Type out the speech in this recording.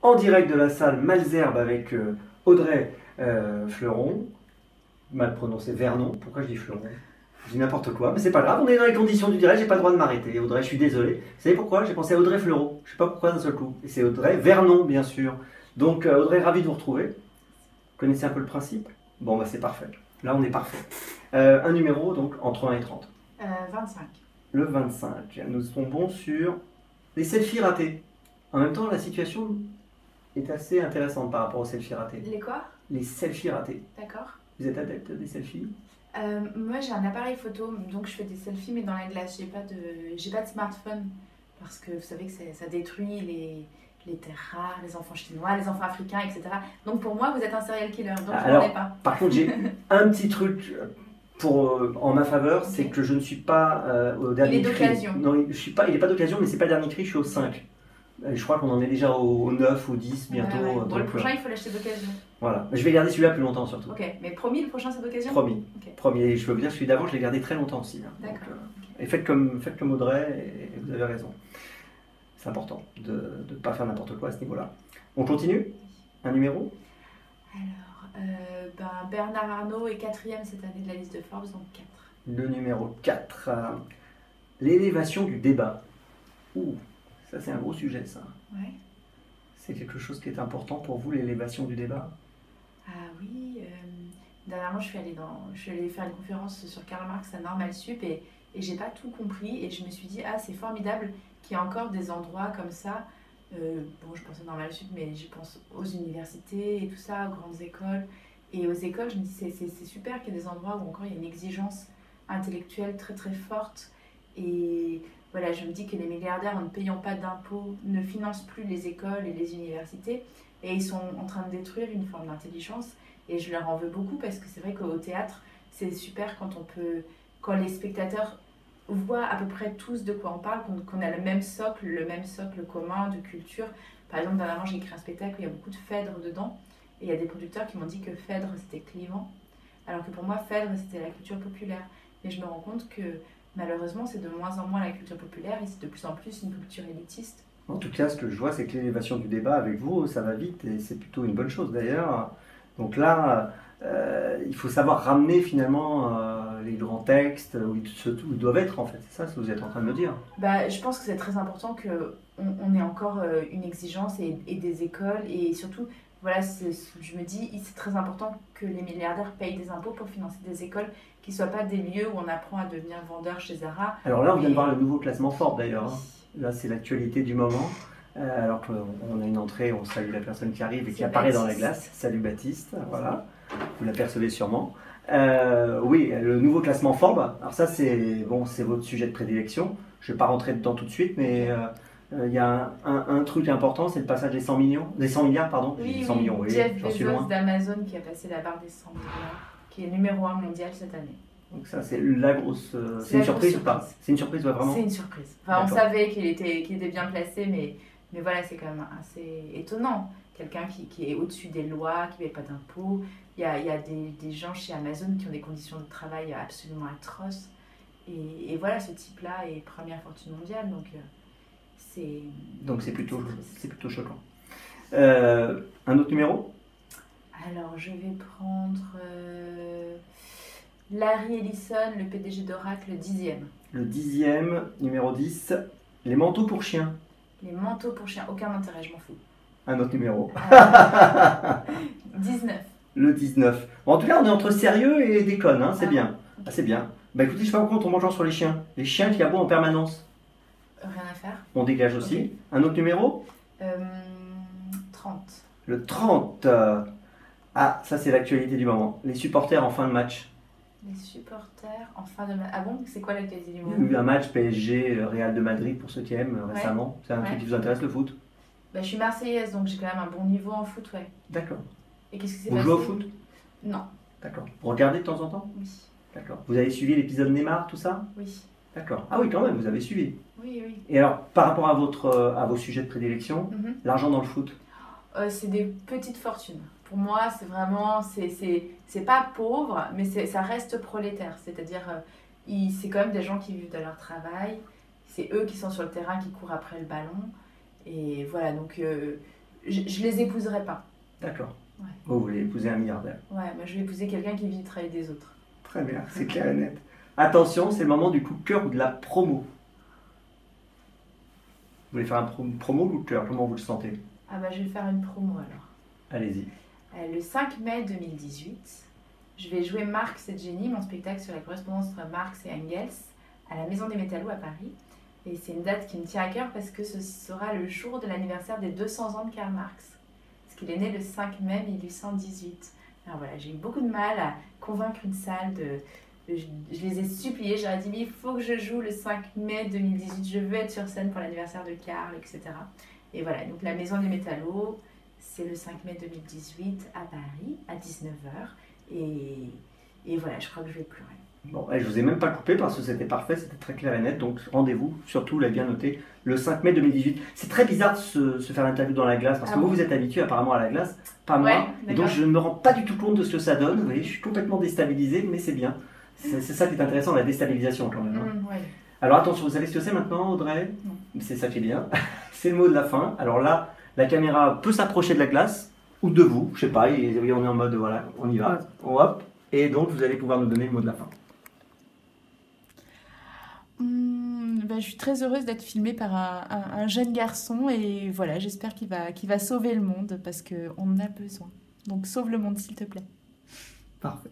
en direct de la salle Malesherbes avec Audrey Fleuron. Mal prononcé, Vernon. Pourquoi je dis Fleuron? Je dis n'importe quoi, mais c'est pas grave, on est dans les conditions du direct, j'ai pas le droit de m'arrêter. Audrey, je suis désolé. Vous savez pourquoi? J'ai pensé à Audrey Fleuron. Je sais pas pourquoi d'un seul coup. Et c'est Audrey Vernon, bien sûr. Donc Audrey, ravi de vous retrouver. Vous connaissez un peu le principe? Bon, bah c'est parfait. Là, on est parfait. Un numéro, donc, entre 1 et 30. 25. Le 25. Nous tombons sur les selfies ratés. En même temps, la situation est assez intéressante par rapport aux selfies ratés. Les quoi? Les selfies ratés. D'accord. Vous êtes adepte des selfies? Moi j'ai un appareil photo, donc je fais des selfies mais dans la glace. J'ai pas de smartphone parce que vous savez que ça détruit les terres rares, les enfants chinois, les enfants africains, etc. Donc pour moi vous êtes un serial killer, donc je n'en ai pas. Par contre j'ai un petit truc en ma faveur, Okay. c'est que je ne suis pas au dernier cri. Il est d'occasion. Non, il n'est pas d'occasion, mais c'est pas le dernier cri, je suis au 5. Je crois qu'on en est déjà au 9 ou 10 bientôt. Ouais. Bon, le prochain il faut l'acheter d'occasion. Voilà, je vais garder celui-là plus longtemps surtout. Ok, mais promis, le prochain c'est d'occasion? Promis. Okay. Promis, et je peux vous dire, celui d'avant, je l'ai gardé très longtemps aussi. Hein. D'accord. Et faites comme Audrey, et vous avez raison. C'est important de ne pas faire n'importe quoi à ce niveau-là. On continue? Un numéro? Alors, Bernard Arnault est 4e cette année de la liste de Forbes, donc 4. Le numéro 4. L'élévation du débat. Ouh, ça c'est un gros sujet ça. Ouais. C'est quelque chose qui est important pour vous, l'élévation du débat? Ah oui, dernièrement je suis allée faire une conférence sur Karl Marx à Normal Sup et j'ai pas tout compris et je me suis dit ah c'est formidable qu'il y ait encore des endroits comme ça. Bon, je pense à Normal Sup, mais je pense aux universités et tout ça, aux grandes écoles. Et aux écoles, je me dis c'est super qu'il y ait des endroits où encore il y a une exigence intellectuelle très très forte. Et voilà, je me dis que les milliardaires, en ne payant pas d'impôts, ne financent plus les écoles et les universités. Et ils sont en train de détruire une forme d'intelligence. Et je leur en veux beaucoup parce que c'est vrai qu'au théâtre, c'est super quand les spectateurs voient à peu près tous de quoi on parle, qu'on a le même socle commun de culture. Par exemple, dernièrement, j'ai écrit un spectacle où il y a beaucoup de Phèdre dedans. Et il y a des producteurs qui m'ont dit que Phèdre, c'était clivant. Alors que pour moi, Phèdre, c'était la culture populaire. Mais je me rends compte que malheureusement, c'est de moins en moins la culture populaire et c'est de plus en plus une culture élitiste. En tout cas, ce que je vois, c'est que l'élévation du débat avec vous, ça va vite et c'est plutôt une bonne chose d'ailleurs. Donc là, il faut savoir ramener finalement les grands textes où ils doivent être en fait. C'est ça ce que vous êtes en train de me dire? Je pense que c'est très important qu'on ait encore une exigence et des écoles et surtout, voilà, je me dis, c'est très important que les milliardaires payent des impôts pour financer des écoles qui ne soient pas des lieux où on apprend à devenir vendeur chez Zara. Alors là, on vient de voir le nouveau classement Forbes d'ailleurs. Hein. Là, c'est l'actualité du moment. Alors qu'on a une entrée, on salue la personne qui arrive et qui apparaît dans la glace. Salut Baptiste, voilà. Vous l'apercevez sûrement. Oui, le nouveau classement Forbes. Alors ça, c'est votre sujet de prédilection. Je ne vais pas rentrer dedans tout de suite, mais il y a un truc important, c'est le passage des 100 milliards, pardon. Oui, 100 millions, oui, Jeff j'en suis Bezos loin. d'Amazon qui a passé la barre des 100 milliards, qui est numéro 1 mondial cette année. Donc ça, c'est la grosse... c'est une surprise ou pas? C'est une surprise, ouais, vraiment? C'est une surprise. Enfin, on savait qu'il était bien placé, mais voilà, c'est quand même assez étonnant. Quelqu'un qui est au-dessus des lois, qui ne paye pas d'impôts. Il y a des gens chez Amazon qui ont des conditions de travail absolument atroces. Et voilà, ce type-là est première fortune mondiale, donc c'est plutôt choquant. Un autre numéro? Alors, je vais prendre Larry Ellison, le PDG d'Oracle, le 10e. Le 10e, numéro 10, les manteaux pour chiens. Les manteaux pour chiens, aucun intérêt, je m'en fous. Un autre numéro. 19. Le 19. Bon, en tout cas, on est entre sérieux et déconne, hein, c'est bien. Ah, c'est bien. Bah écoutez, je fais un compte en mangeant sur les chiens. Les chiens qui aboient en permanence. Rien à faire. On dégage aussi. Okay. Un autre numéro? 30. Le 30. Ah, ça c'est l'actualité du moment. Les supporters en fin de match. Les supporters en fin de match. Ah bon, c'est quoi l'actualité du moment? Il y a eu un match PSG Real de Madrid pour ceux qui aiment récemment. C'est un truc qui vous intéresse, le foot? Je suis marseillaise, donc j'ai quand même un bon niveau en foot, ouais. D'accord. Et qu'est-ce qui s'est passé? Vous jouez au foot? Non. D'accord. Vous regardez de temps en temps? Oui. D'accord. Vous avez suivi l'épisode Neymar, tout ça? Oui. D'accord. Ah oui, quand même, vous avez suivi. Oui, oui. Et alors, par rapport à vos sujets de prédilection, l'argent dans le foot? C'est des petites fortunes. Pour moi, c'est vraiment, c'est pas pauvre, mais ça reste prolétaire. C'est-à-dire, c'est quand même des gens qui vivent de leur travail. C'est eux qui sont sur le terrain, qui courent après le ballon. Et voilà, donc je les épouserai pas. D'accord. Ouais. Oh, vous voulez épouser un milliardaire. Ouais, moi je vais épouser quelqu'un qui vit du travail des autres. Très bien, c'est clair et net. Attention, c'est le moment du coup de cœur ou de la promo. Vous voulez faire un promo ou coup de cœur? Comment vous le sentez? Ah bah je vais faire une promo alors. Allez-y. Le 5 mai 2018, je vais jouer Marx et Jenny, mon spectacle sur la correspondance entre Marx et Engels, à la Maison des Métallos à Paris. Et c'est une date qui me tient à cœur parce que ce sera le jour de l'anniversaire des 200 ans de Karl Marx. Parce qu'il est né le 5 mai 1818. Alors voilà, j'ai eu beaucoup de mal à convaincre une salle je les ai suppliés, j'aurais dit mais il faut que je joue le 5 mai 2018, je veux être sur scène pour l'anniversaire de Karl, etc. Et voilà, donc la Maison des Métallos, c'est le 5 mai 2018 à Paris, à 19h. Et voilà, je crois que je vais pleurer. Bon, je vous ai même pas coupé parce que c'était parfait, c'était très clair et net. Donc rendez-vous, surtout, vous l'avez bien noté, le 5 mai 2018. C'est très bizarre de se faire l'interview dans la glace parce que vous êtes habitué apparemment à la glace, pas moi. Et donc je ne me rends pas du tout compte de ce que ça donne. Vous voyez, je suis complètement déstabilisé, mais c'est bien. C'est ça qui est intéressant, la déstabilisation quand même. Ouais. Alors attention, vous savez ce que c'est maintenant, Audrey? C'est ça qui est bien. C'est le mot de la fin. Alors là, la caméra peut s'approcher de la glace ou de vous, je sais pas. Et on est en mode voilà, on y va, hop. Et donc vous allez pouvoir nous donner le mot de la fin. Je suis très heureuse d'être filmée par un jeune garçon et voilà, j'espère qu'il va sauver le monde parce qu'on en a besoin. Donc sauve le monde s'il te plaît. Parfait.